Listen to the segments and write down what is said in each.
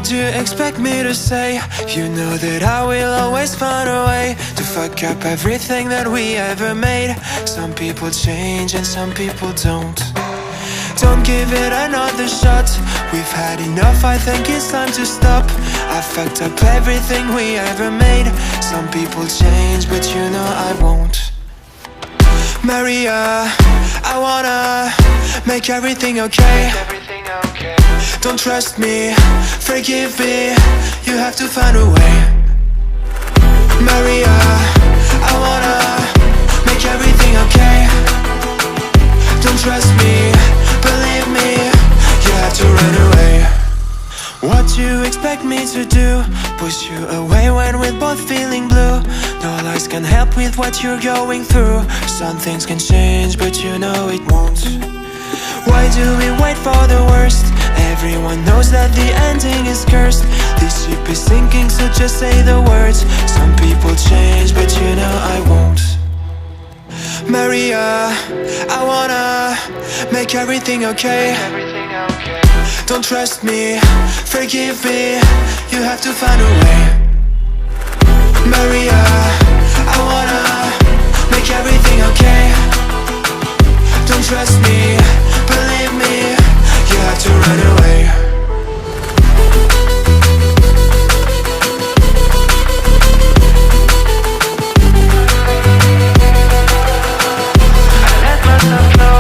What do you expect me to say? You know that I will always find a way to fuck up everything that we ever made. Some people change and some people don't. Don't give it another shot. We've had enough, I think it's time to stop. I fucked up everything we ever made. Some people change, but you know I won't. Maria, I wanna make everything okay. Don't trust me, forgive me, you have to find a way. Maria, I wanna make everything okay. Don't trust me, believe me, you have to run away. What you expect me to do? Push you away when we're both feeling blue. No lies can help with what you're going through. Some things can change, but you know it won't. Why do we wait for the worst? Everyone knows that the ending is cursed. This ship is sinking, so just say the words. Some people change, but you know I won't. Maria, I wanna make everything okay. Don't trust me, forgive me, you have to find a way. Maria, I wanna make everything okay. Don't trust me, believe me, you have to run away. I let myself know.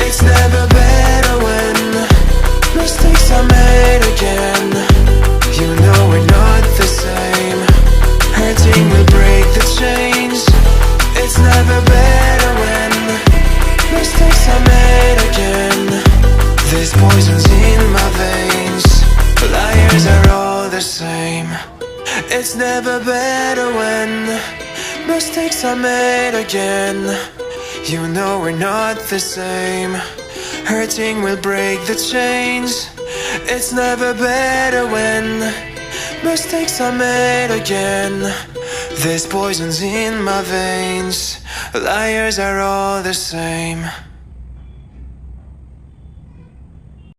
It's never better when mistakes are made again. You know we're not the same. Hurting will break the chains. It's never better when mistakes are made again. There's poisons in my veins. Liars are all the same. It's never better when mistakes are made again. You know we're not the same. Hurting will break the chains. It's never better when mistakes are made again. There's poisons in my veins. Liars are all the same.